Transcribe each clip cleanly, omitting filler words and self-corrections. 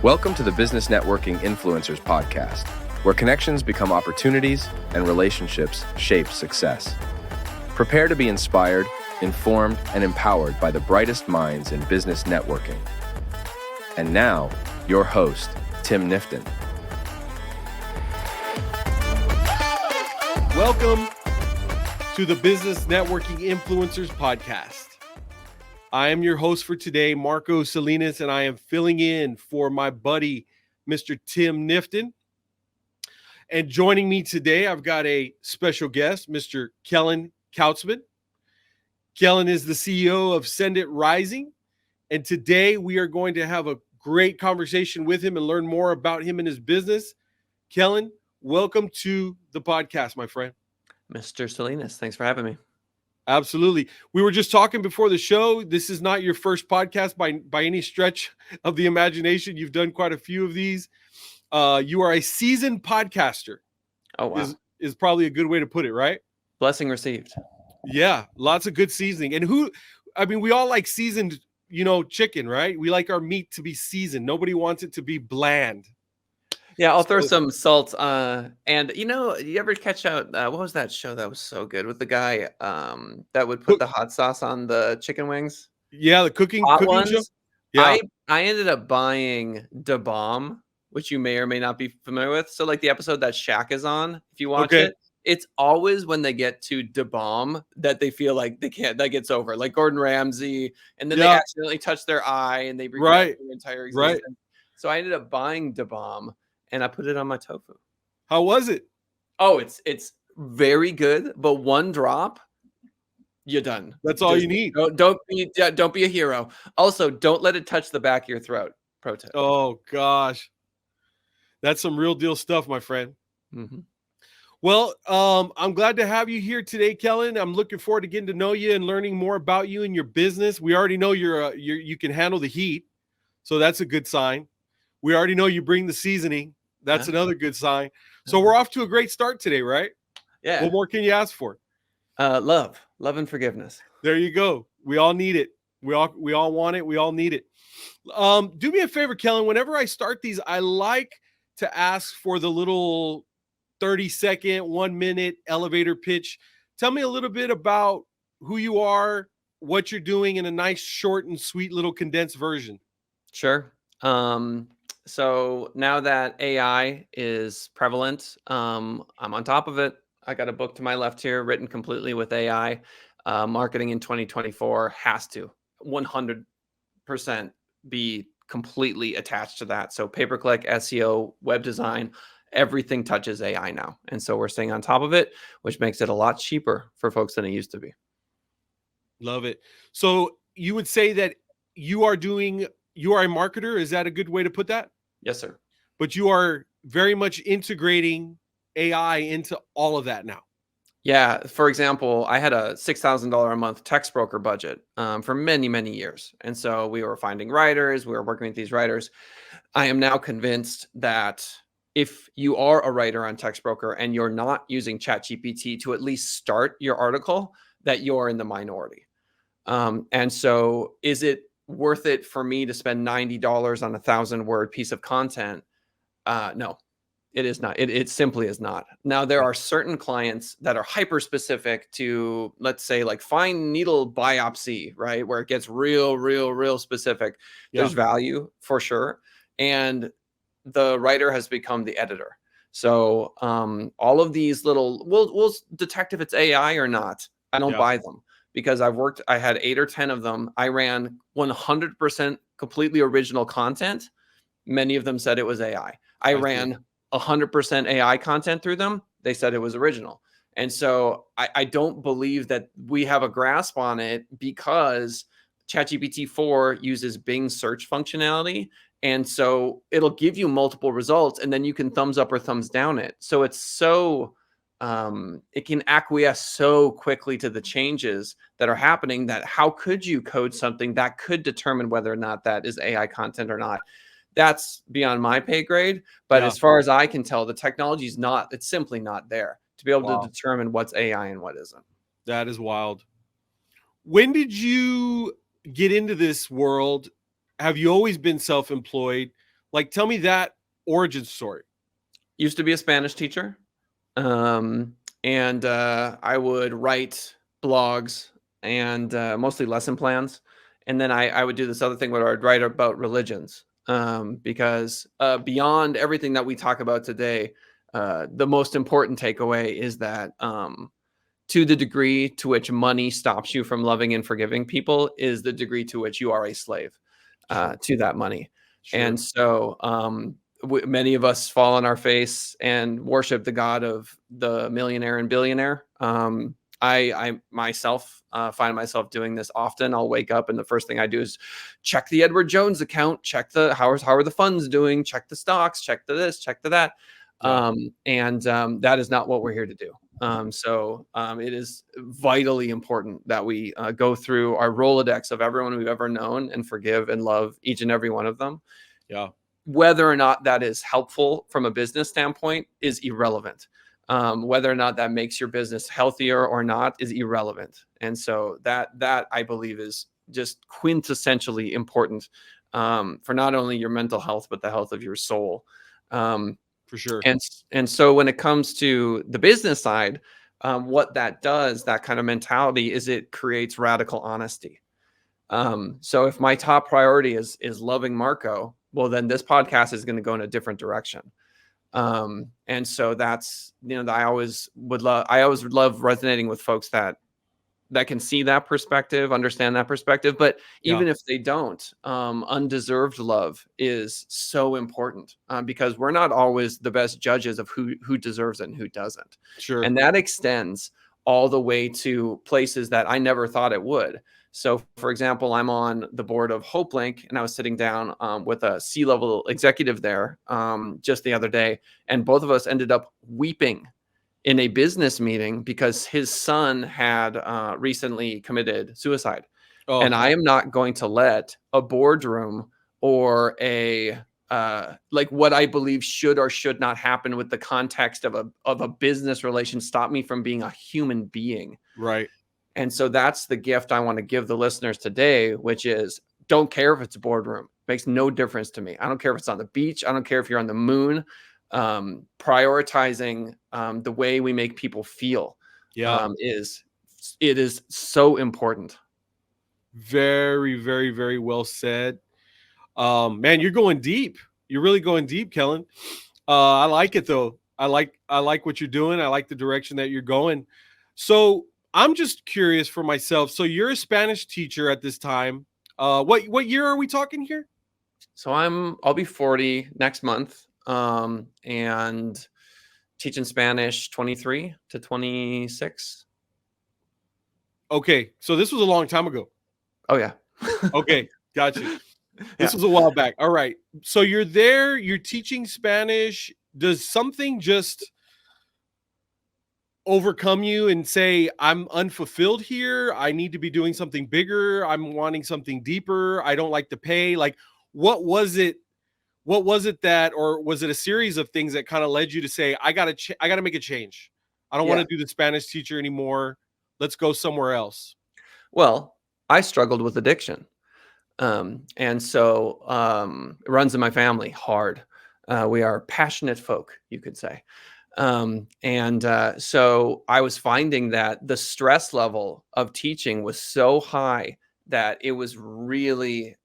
Welcome to the Business Networking Influencers Podcast, where connections become opportunities and relationships shape success. Prepare to be inspired, informed, and empowered by the brightest minds in business networking. And now, your host, Tim Nifton. Welcome to the Business Networking Influencers Podcast. I am your host for today, Marco Salinas, and I am filling in for my buddy, Mr. Tim Nifton. And joining me today, I've got a special guest, Mr. Kellen Kautzman. Kellen is the CEO of Send It Rising. And today we are going to have a great conversation with him and learn more about him and his business. Kellen, welcome to the podcast, my friend. Mr. Salinas, thanks for having me. Absolutely. We were just talking before the show. This is not your first podcast by any stretch of the imagination. You've done quite a few of these. You are a seasoned podcaster. Oh, wow. Is probably a good way to put it, right? Blessing received. Yeah, lots of good seasoning. And we all like seasoned, chicken, right? We like our meat to be seasoned. Nobody wants it to be bland. Yeah, I'll throw some salt. And you ever catch out, what was that show that was so good with the guy that would put the hot sauce on the chicken wings? Yeah, the cooking show. Yeah. I ended up buying Da Bomb, which you may or may not be familiar with. So like the episode that Shaq is on, if you watch it, it's always when they get to Da Bomb that they feel like they can't, that gets over, like Gordon Ramsay, and then they accidentally touch their eye and they regret their entire existence. Right. So I ended up buying Da Bomb and I put it on my tofu. How was it? Oh, it's very good, but one drop, you're done. That's all you need. Don't be a hero. Also, don't let it touch the back of your throat. Pro tip. Oh gosh, that's some real deal stuff, my friend. Mm-hmm. Well, I'm glad to have you here today, Kellen. I'm looking forward to getting to know you and learning more about you and your business. We already know you can handle the heat, so that's a good sign. We already know you bring the seasoning. That's another good sign. So we're off to a great start today, right? Yeah. What more can you ask for? Love and forgiveness. There you go. We all need it. We all want it. We all need it. Do me a favor, Kellen. Whenever I start these, I like to ask for the little 30-second, 1-minute elevator pitch. Tell me a little bit about who you are, what you're doing in a nice, short and sweet little condensed version. Sure. So now that AI is prevalent, I'm on top of it. I got a book to my left here written completely with AI. Marketing in 2024 has to 100% be completely attached to that. So pay-per-click, SEO, web design, everything touches AI now. And so we're staying on top of it, which makes it a lot cheaper for folks than it used to be. Love it. So you would say that you are a marketer. Is that a good way to put that? Yes, sir. But you are very much integrating AI into all of that now. Yeah. For example, I had a $6,000 a month text broker budget for many, many years. And so we were finding writers. We were working with these writers. I am now convinced that if you are a writer on text broker and you're not using ChatGPT to at least start your article, that you're in the minority. And so is it worth it for me to spend $90 on a 1,000-word piece of content? No, it is not. It simply is not. Now, there are certain clients that are hyper specific to, let's say, like fine needle biopsy, right? Where it gets real specific. Yeah. There's value for sure. And the writer has become the editor. So all of these little, we'll detect if it's AI or not. I don't buy them. Because I had 8 or 10 of them. I ran 100% completely original content. Many of them said it was AI. I ran 100% AI content through them. They said it was original. And so I don't believe that we have a grasp on it because ChatGPT 4 uses Bing search functionality. And so it'll give you multiple results and then you can thumbs up or thumbs down it. So it's so... it can acquiesce so quickly to the changes that are happening that how could you code something that could determine whether or not that is AI content or not? That's beyond my pay grade. But as far as I can tell, the technology is it's simply not there to be able to determine what's AI and what isn't. That is wild. When did you get into this world? Have you always been self-employed? Like, tell me that origin story. Used to be a Spanish teacher. And I would write blogs and mostly lesson plans. And then I would do this other thing where I'd write about religions, because beyond everything that we talk about today, the most important takeaway is that to the degree to which money stops you from loving and forgiving people is the degree to which you are a slave Sure. to that money. Sure. And so many of us fall on our face and worship the God of the millionaire and billionaire. I myself find myself doing this often. I'll wake up and the first thing I do is check the Edward Jones account, check the how are the funds doing, check the stocks, check the this, check the that. Yeah. That is not what we're here to do. It is vitally important that we go through our Rolodex of everyone we've ever known and forgive and love each and every one of them. Yeah. Whether or not that is helpful from a business standpoint is irrelevant. Whether or not that makes your business healthier or not is irrelevant. And so that I believe is just quintessentially important for not only your mental health, but the health of your soul. For sure. And so when it comes to the business side, what that does, that kind of mentality, is it creates radical honesty. So if my top priority is loving Marco, well, then this podcast is going to go in a different direction. And so that's, I always love resonating with folks that can see that perspective, understand that perspective. But even if they don't, undeserved love is so important because we're not always the best judges of who deserves it and who doesn't. Sure. And that extends all the way to places that I never thought it would. So, for example, I'm on the board of HopeLink, and I was sitting down with a C-level executive there just the other day, and both of us ended up weeping in a business meeting because his son had recently committed suicide. Oh. And I am not going to let a boardroom or a like what I believe should or should not happen with the context of a business relation stop me from being a human being. Right. And so that's the gift I want to give the listeners today, which is don't care if it's a boardroom. Makes no difference to me. I don't care if it's on the beach. I don't care if you're on the moon. Prioritizing the way we make people feel is so important. Very, very, very well said. Man, you're going deep. You're really going deep, Kellen. I like it though. I like what you're doing. I like the direction that you're going. So I'm just curious for myself. So you're a Spanish teacher at this time. What year are we talking here? So I'll be 40 next month. And teaching Spanish 23 to 26. Okay. So this was a long time ago. Oh yeah. Okay. Gotcha. This was a while back. All right. So you're there, you're teaching Spanish. Does something just overcome you and say, I'm unfulfilled here? I need to be doing something bigger. I'm wanting something deeper. I don't like the pay. Like, what was it? What was it that, or was it a series of things that kind of led you to say, I gotta make a change. I don't want to do the Spanish teacher anymore. Let's go somewhere else. Well, I struggled with addiction. And so it runs in my family hard. We are passionate folk, you could say. So I was finding that the stress level of teaching was so high that it was really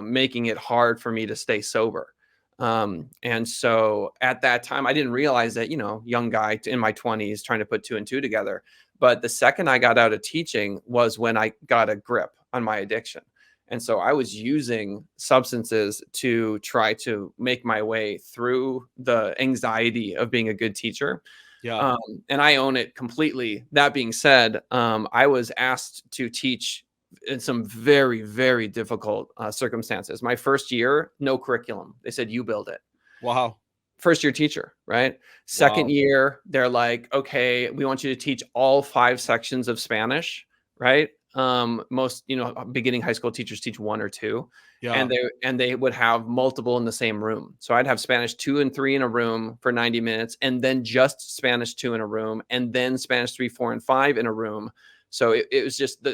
making it hard for me to stay sober. And so at that time, I didn't realize that, young guy in my 20s trying to put 2 and 2 together. But the second I got out of teaching was when I got a grip on my addiction. And so I was using substances to try to make my way through the anxiety of being a good teacher. Yeah. And I own it completely. That being said, I was asked to teach in some very, very difficult circumstances. My first year, no curriculum. They said, you build it. Wow. First year teacher, right? Second year, they're like, okay, we want you to teach all 5 sections of Spanish, right? Most, beginning high school teachers teach 1 or 2, and they would have multiple in the same room. So I'd have Spanish 2 and 3 in a room for 90 minutes, and then just Spanish 2 in a room, and then Spanish 3, 4, and 5 in a room. So it was just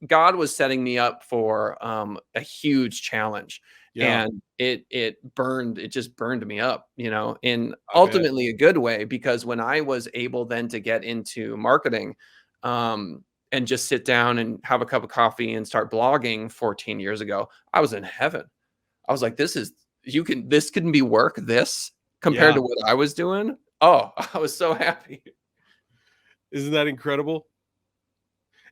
God was setting me up for a huge challenge. Yeah, And it just burned me up, in I bet. ultimately a good way, because when I was able then to get into marketing, and just sit down and have a cup of coffee and start blogging 14 years ago, I was in heaven. I was like, this couldn't be work, this compared Yeah. to what I was doing. Oh, I was so happy. Isn't that incredible?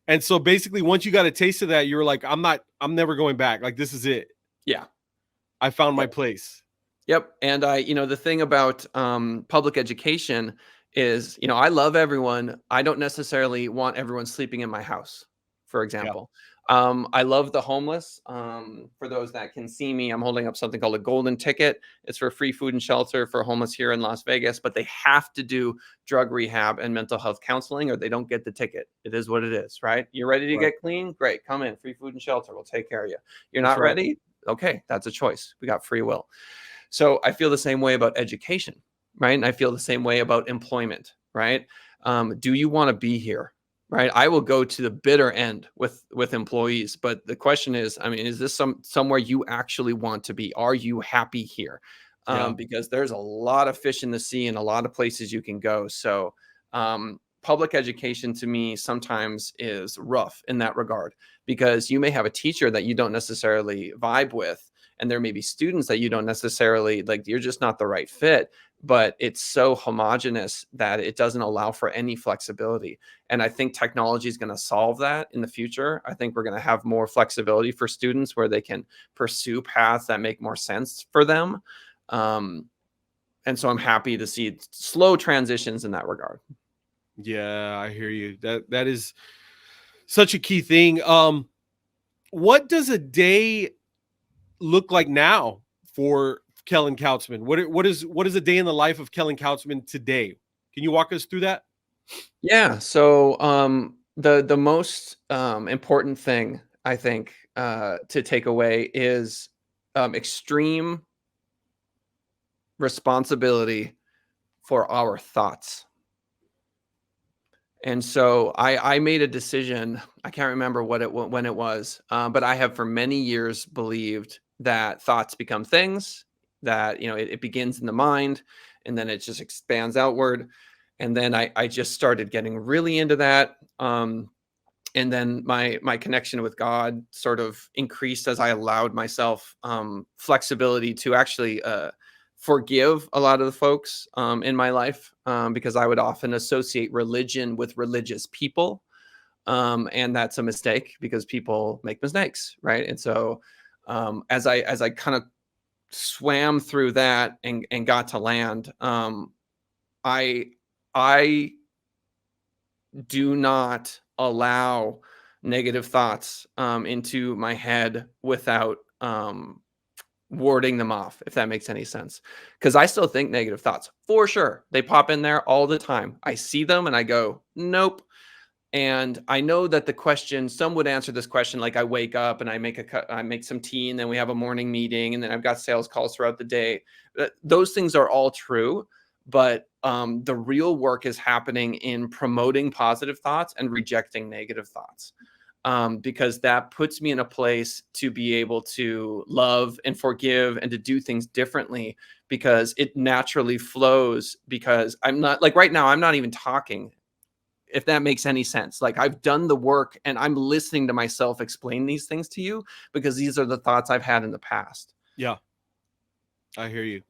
And so basically, once you got a taste of that, you were like, I'm never going back. Like, this is it. Yeah. I found my Yep. place. Yep. And the thing about public education is, I love everyone. I don't necessarily want everyone sleeping in my house, for Yeah. example. I love the homeless. For those that can see me, I'm holding up something called a golden ticket. It's for free food and shelter for homeless here in Las Vegas, but they have to do drug rehab and mental health counseling or they don't get the ticket. It is what it is, right? You're ready to Right. get clean? Great. Come in. Free food and shelter. We'll take care of you. You're That's not right. ready? Okay. That's a choice. We got free will. So I feel the same way about education, right? And I feel the same way about employment, right? Do you want to be here? Right. I will go to the bitter end with employees. But the question is, I mean, is this somewhere you actually want to be? Are you happy here? Yeah. Because there's a lot of fish in the sea and a lot of places you can go. So public education to me sometimes is rough in that regard, because you may have a teacher that you don't necessarily vibe with, and there may be students that you don't necessarily like, you're just not the right fit, but it's so homogenous that it doesn't allow for any flexibility. And I think technology is going to solve that in the future. I think we're going to have more flexibility for students where they can pursue paths that make more sense for them. And so I'm happy to see slow transitions in that regard. Yeah, I hear you. That is such a key thing. What does a day look like now for Kellen Kautzman? What is a day in the life of Kellen Kautzman today? Can you walk us through that? Yeah. So the most important thing I think to take away is extreme responsibility for our thoughts. And so I made a decision. I can't remember when it was, but I have for many years believed that thoughts become things. That it begins in the mind, and then it just expands outward. And then I just started getting really into that. And then my connection with God sort of increased as I allowed myself flexibility to actually forgive a lot of the folks in my life, because I would often associate religion with religious people, and that's a mistake because people make mistakes, right? And so as I kind of swam through that and got to land, I I do not allow negative thoughts into my head without warding them off, if that makes any sense. Because I still think negative thoughts for sure. They pop in there all the time. I see them and I go, nope. And I know that the question, some would answer this question like I wake up and I make some tea, and then we have a morning meeting, and then I've got sales calls throughout the day. Those things are all true, but the real work is happening in promoting positive thoughts and rejecting negative thoughts, because that puts me in a place to be able to love and forgive and to do things differently, because it naturally flows. Because I'm not like right now, I'm not even talking, if that makes any sense. Like I've done the work and I'm listening to myself explain these things to you because these are the thoughts I've had in the past. Yeah, I hear you.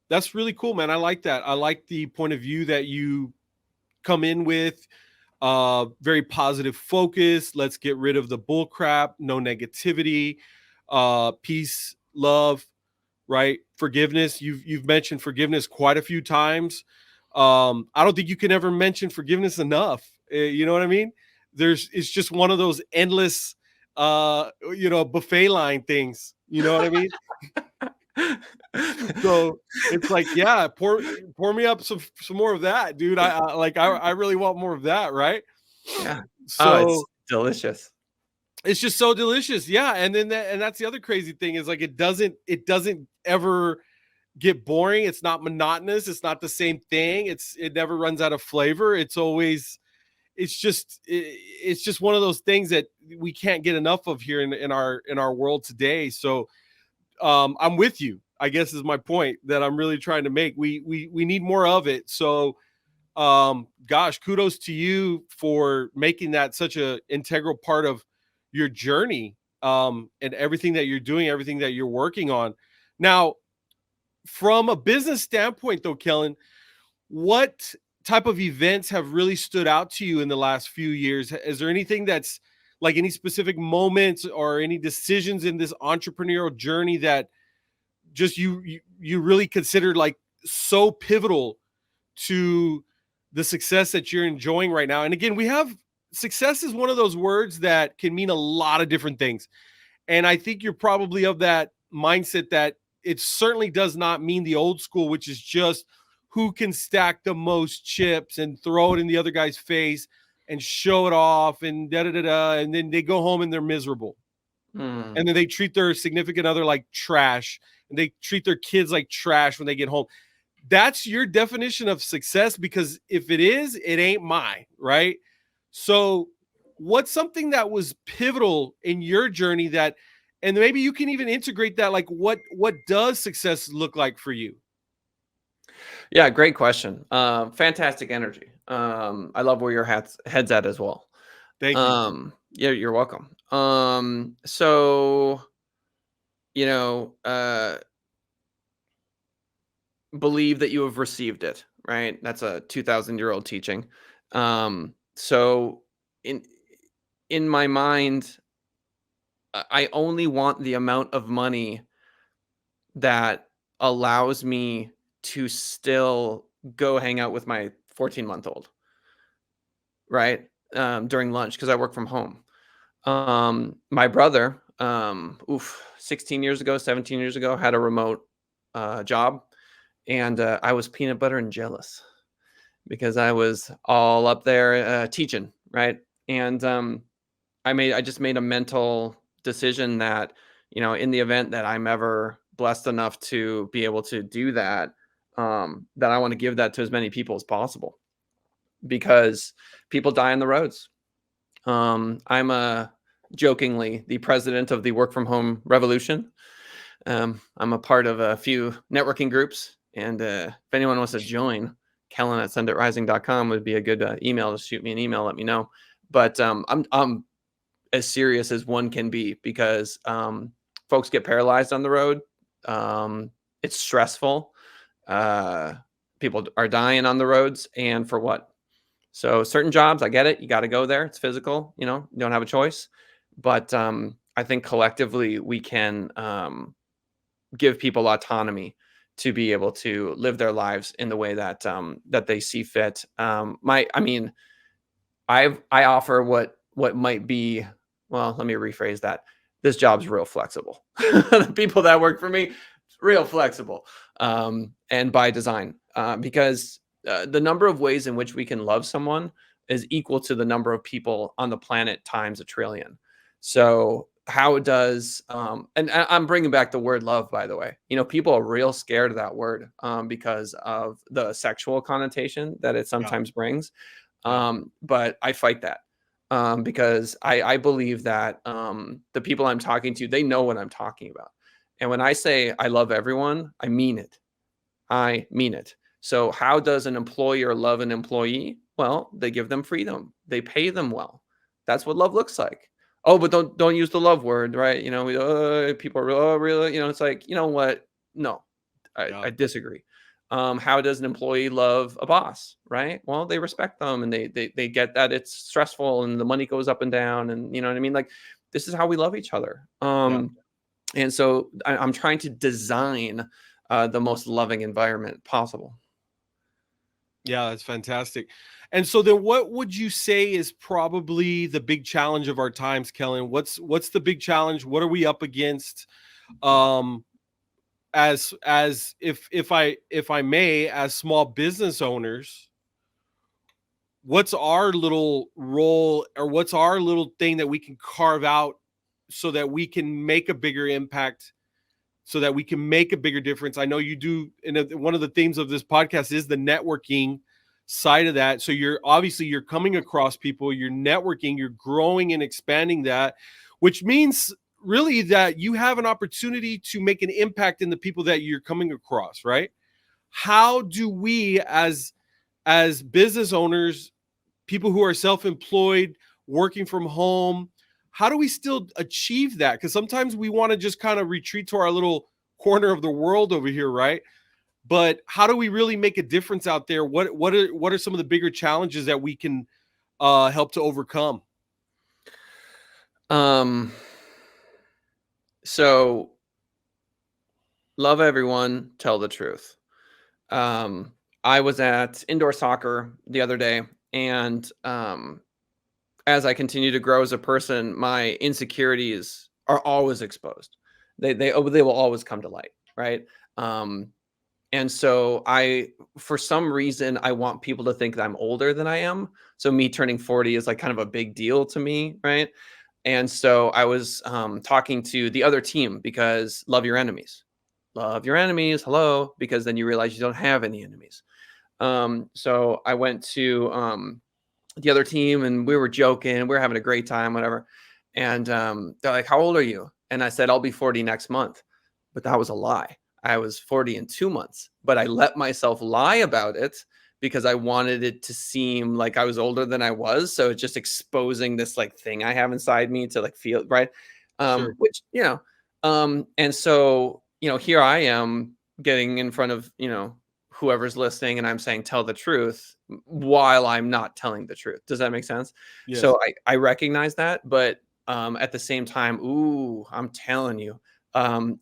That's really cool, man. I like that. I like the point of view that you come in with. Very positive focus. Let's get rid of the bull crap. No negativity. Peace, love, right? Forgiveness. You've mentioned forgiveness quite a few times. I don't think you can ever mention forgiveness enough. You know what I mean? It's just one of those endless, buffet line things. You know what I mean? So it's like, yeah, pour me up some more of that, dude. I really want more of that, right? Yeah. Oh, it's So delicious. it's just so delicious, yeah. And then that's the other crazy thing is like it doesn't ever get boring. It's not monotonous. It's not the same thing. It never runs out of flavor. It's always it's just one of those things that we can't get enough of here in our world today. So I'm with you, I guess, is my point that I'm really trying to make. We need more of it. So gosh, kudos to you for making that such a integral part of your journey, and everything that you're doing, everything that you're working on. Now, from a business standpoint though, Kellen, what type of events have really stood out to you in the last few years? Is there anything that's like any specific moments or any decisions in this entrepreneurial journey that just you really considered like so pivotal to the success that you're enjoying right now? And again, we have success is one of those words that can mean a lot of different things. And I think you're probably of that mindset that it certainly does not mean the old school, which is just who can stack the most chips and throw it in the other guy's face and show it off and da da da da. And then they go home and they're miserable. And then they treat their significant other like trash, and they treat their kids like trash when they get home. That's your definition of success, because if it is, it ain't mine, right? So what's something that was pivotal in your journey that, and maybe you can even integrate that, like what does success look like for you? Yeah, great question. Fantastic energy. I love where your head's at as well. Thank you. Yeah, you're welcome. So, believe that you have received it, right? That's a 2,000-year-old teaching. So in my mind, I only want the amount of money that allows me to still go hang out with my 14-month-old, right? During lunch, because I work from home. My brother, 16 years ago, 17 years ago, had a remote job, and I was peanut butter and jealous because I was all up there teaching, right? And I just made a mental decision that, in the event that I'm ever blessed enough to be able to do that, that I want to give that to as many people as possible, because people die on the roads. I'm jokingly the president of the work from home revolution. I'm a part of a few networking groups, and if anyone wants to join, Kellen at senditrising.com would be a good email to shoot me an email, let me know. But I'm as serious as one can be, because folks get paralyzed on the road. It's stressful. People are dying on the roads, and for what? So certain jobs, I get it. You got to go there. It's physical, you don't have a choice. But I think collectively we can give people autonomy to be able to live their lives in the way that that they see fit. I offer what might be, well, let me rephrase that. This job's real flexible. The people that work for me, it's real flexible, and by design, because the number of ways in which we can love someone is equal to the number of people on the planet times a trillion. So how does and I'm bringing back the word love, by the way. People are real scared of that word because of the sexual connotation that it sometimes brings. But I fight that because I believe that the people I'm talking to, they know what I'm talking about. And when I say I love everyone, I mean it. I mean it. So how does an employer love an employee? Well, they give them freedom. They pay them well. That's what love looks like. Oh, but don't use the love word, right? People are really, it's like, you know what? No, I disagree. How does an employee love a boss, right? Well, they respect them, and they get that it's stressful and the money goes up and down, and you know what I mean? Like, this is how we love each other. And so I'm trying to design the most loving environment possible. Yeah, that's fantastic. And so then what would you say is probably the big challenge of our times, Kellen? What's the big challenge? What are we up against? As if I may, as small business owners, what's our little role, or what's our little thing that we can carve out so that we can make a bigger impact, so that we can make a bigger difference? I know you do, and one of the themes of this podcast is the networking side of that. So you're coming across people, you're networking, you're growing and expanding that, which means really that you have an opportunity to make an impact in the people that you're coming across, right? How do we as business owners, people who are self-employed, working from home, how do we still achieve that? Because sometimes we want to just kind of retreat to our little corner of the world over here, right? But how do we really make a difference out there? What are some of the bigger challenges that we can help to overcome? So love everyone, tell the truth. I was at indoor soccer the other day, and as I continue to grow as a person, my insecurities are always exposed. They will always come to light, right? And so for some reason, I want people to think that I'm older than I am. So me turning 40 is like kind of a big deal to me, right? And so I was talking to the other team because love your enemies. Love your enemies. Hello, because then you realize you don't have any enemies. So I went to the other team and we were joking. We were having a great time, whatever. And they're like, how old are you? And I said, I'll be 40 next month. But that was a lie. I was 40 in 2 months, but I let myself lie about it because I wanted it to seem like I was older than I was. So it's just exposing this like thing I have inside me to like feel right. Sure. Which, and so, here I am getting in front of, whoever's listening and I'm saying, tell the truth while I'm not telling the truth. Does that make sense? Yes. So I recognize that, but at the same time, I'm telling you,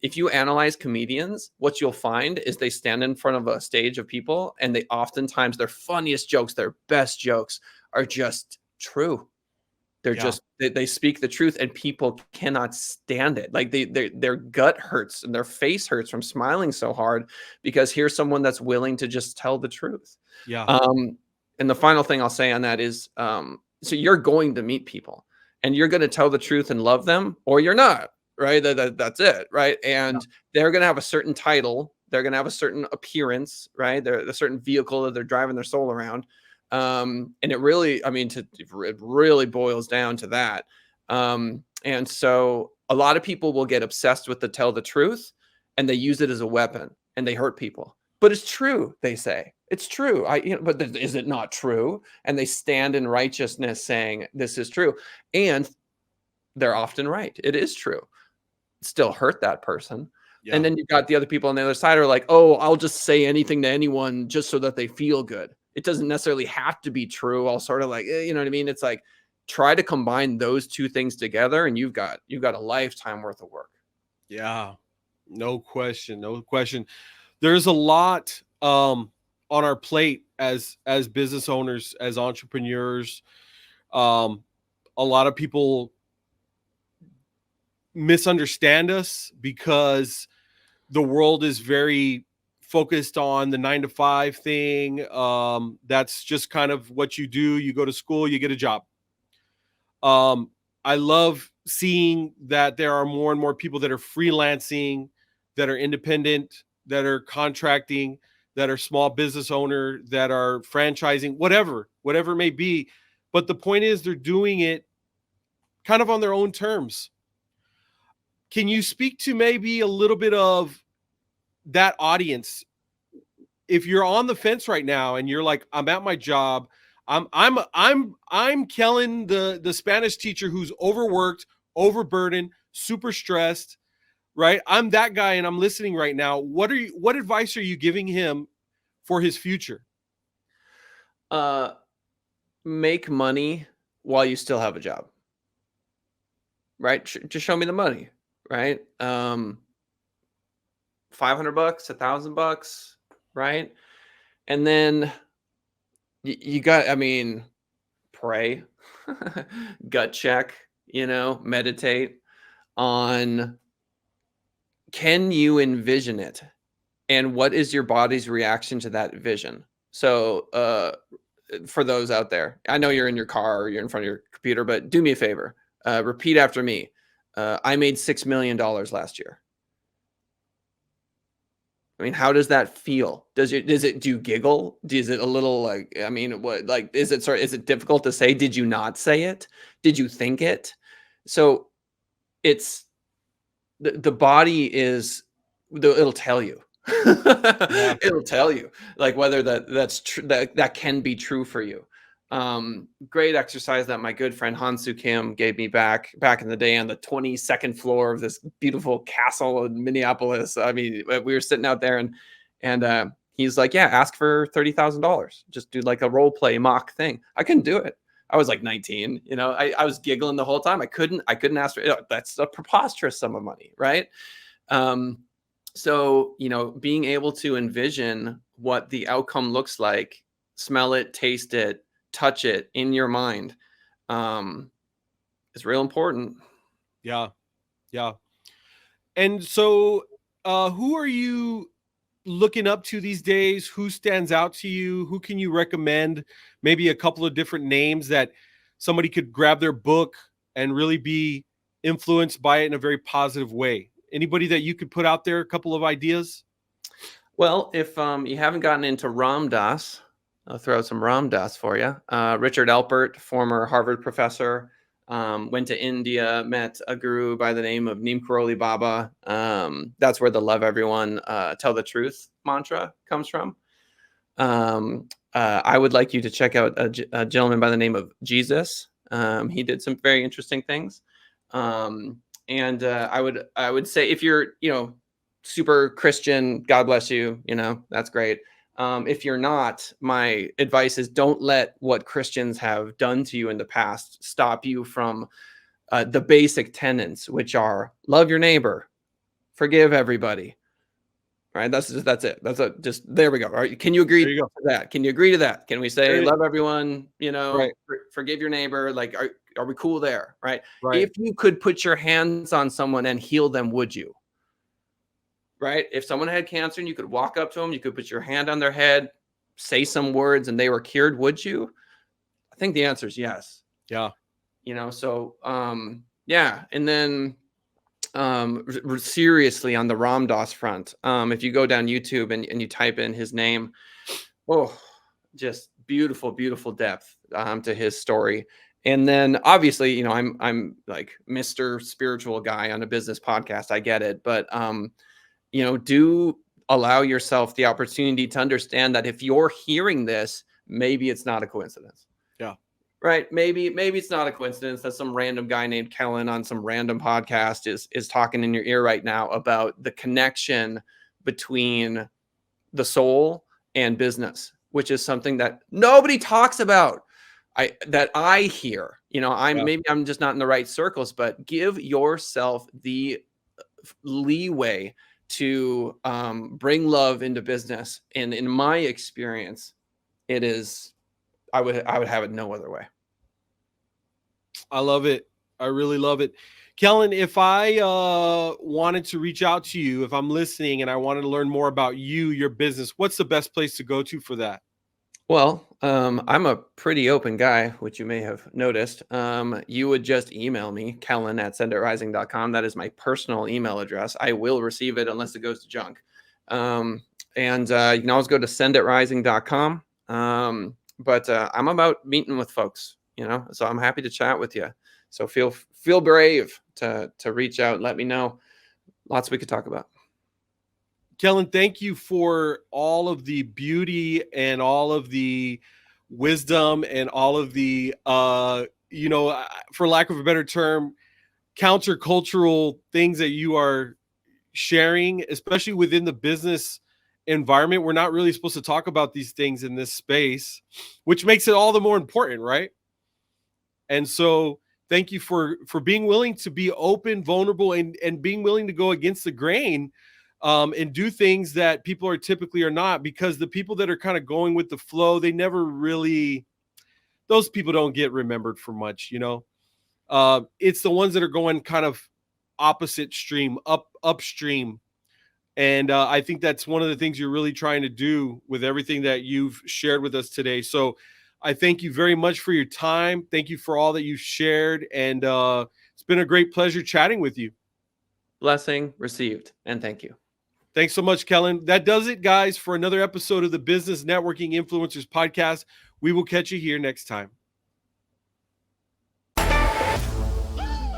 if you analyze comedians, what you'll find is they stand in front of a stage of people and they oftentimes their funniest jokes, their best jokes are just true. They're just they speak the truth and people cannot stand it. Like their gut hurts and their face hurts from smiling so hard because here's someone that's willing to just tell the truth. Yeah. And the final thing I'll say on that is so you're going to meet people and you're going to tell the truth and love them or you're not, right? That's it, right? And they're going to have a certain title, they're going to have a certain appearance, right? They're a certain vehicle that they're driving their soul around. And it really, it really boils down to that. And so a lot of people will get obsessed with the tell the truth and they use it as a weapon and they hurt people, but it's true. They say it's true. But is it not true? And they stand in righteousness saying this is true. And they're often right. It is true. Still hurt that person. Yeah. And then you've got the other people on the other side who are like, oh, I'll just say anything to anyone just so that they feel good. It doesn't necessarily have to be true. I'll sort of like, you know what I mean? It's like, try to combine those two things together and you've got a lifetime worth of work. Yeah, no question. No question. There's a lot on our plate as business owners, as entrepreneurs. A lot of people misunderstand us because the world is very focused on the 9-to-5 thing. That's just kind of what you do. You go to school, you get a job. I love seeing that there are more and more people that are freelancing, that are independent, that are contracting, that are small business owner, that are franchising, whatever it may be. But the point is they're doing it kind of on their own terms. Can you speak to maybe a little bit of that audience? If you're on the fence right now and you're like, I'm at my job, I'm Kellen, the Spanish teacher who's overworked, overburdened, super stressed, right? I'm that guy and I'm listening right now. What advice are you giving him for his future? Make money while you still have a job. Right? Just show me the money, right? $500, $1,000, right? And then you got, pray, gut check, meditate on, can you envision it? And what is your body's reaction to that vision? So for those out there, I know you're in your car or you're in front of your computer, but do me a favor. Repeat after me. I made $6 million last year. I mean, how does that feel? Do you giggle? Is it a little like, I mean, what, like, is it difficult to say? Did you not say it? Did you think it? So it's the body is, it'll tell you. Yeah. It'll tell you like whether that's true, that can be true for you. Great exercise that my good friend Hansu Kim gave me back in the day on the 22nd floor of this beautiful castle in Minneapolis. I mean, we were sitting out there and he's like, yeah, ask for $30,000. Just do like a role play mock thing. I couldn't do it. I was like 19, you know, I was giggling the whole time. I couldn't ask for, that's a preposterous sum of money. Right. So, you know, being able to envision what the outcome looks like, smell it, taste it, touch it in your mind, is real important. Yeah. Yeah. And so, who are you looking up to these days? Who stands out to you? Who can you recommend? Maybe a couple of different names that somebody could grab their book and really be influenced by it in a very positive way. Anybody that you could put out there, a couple of ideas? Well, if you haven't gotten into Ram Dass, I'll throw out some Ram Dass for you. Richard Alpert, former Harvard professor, went to India, met a guru by the name of Neem Karoli Baba. That's where the love everyone, tell the truth mantra comes from. I would like you to check out a gentleman by the name of Jesus. He did some very interesting things. And I would say if you're, you know, super Christian, God bless you, you know, that's great. If you're not, my advice is don't let what Christians have done to you in the past stop you from the basic tenets, which are love your neighbor, forgive everybody. Right. That's it. Just there we go. All right. Can you agree to that? Can you agree to that? Can we say love everyone, you know, right. Forgive your neighbor? Like, are we cool there? Right. Right. If you could put your hands on someone and heal them, would you? Right. If someone had cancer and you could walk up to them, you could put your hand on their head, say some words and they were cured, would you? I think the answer is yes. Yeah. You know, so, yeah. And then, seriously on the Ram Dass front, if you go down YouTube and you type in his name, oh, just beautiful, beautiful depth, to his story. And then obviously, you know, I'm like Mr. Spiritual guy on a business podcast. I get it. But, you know, do allow yourself the opportunity to understand that if you're hearing this, maybe it's not a coincidence. Yeah. Right. Maybe it's not a coincidence that some random guy named Kellen on some random podcast is talking in your ear right now about the connection between the soul and business, which is something that nobody talks about. I hear, you know, maybe I'm just not in the right circles, but give yourself the leeway to bring love into business. And in my experience, it is, I would have it no other way. I love it. I really love it. Kellen, if I wanted to reach out to you, if I'm listening and I wanted to learn more about you, your business, what's the best place to go to for that? Well, I'm a pretty open guy, which you may have noticed. You would just email me, Kellen@senditrising.com. That is my personal email address. I will receive it unless it goes to junk. And you can always go to senditrising.com. But I'm about meeting with folks, you know, so I'm happy to chat with you. So feel brave to reach out and let me know. Lots we could talk about. Kellen, thank you for all of the beauty and all of the wisdom and all of the, you know, for lack of a better term, countercultural things that you are sharing, especially within the business environment. We're not really supposed to talk about these things in this space, which makes it all the more important, right? And so thank you for being willing to be open, vulnerable, and being willing to go against the grain, and do things that people are typically are not, because the people that are kind of going with the flow, they never really, those people don't get remembered for much, you know. It's the ones that are going kind of opposite stream, upstream. And I think that's one of the things you're really trying to do with everything that you've shared with us today. So I thank you very much for your time. Thank you for all that you've shared. And it's been a great pleasure chatting with you. Blessing received, and thank you. Thanks so much, Kellen. That does it, guys, for another episode of the Business Networking Influencers Podcast. We will catch you here next time.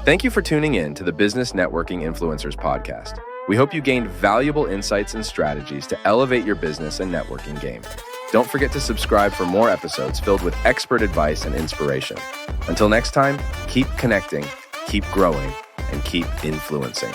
Thank you for tuning in to the Business Networking Influencers Podcast. We hope you gained valuable insights and strategies to elevate your business and networking game. Don't forget to subscribe for more episodes filled with expert advice and inspiration. Until next time, keep connecting, keep growing, and keep influencing.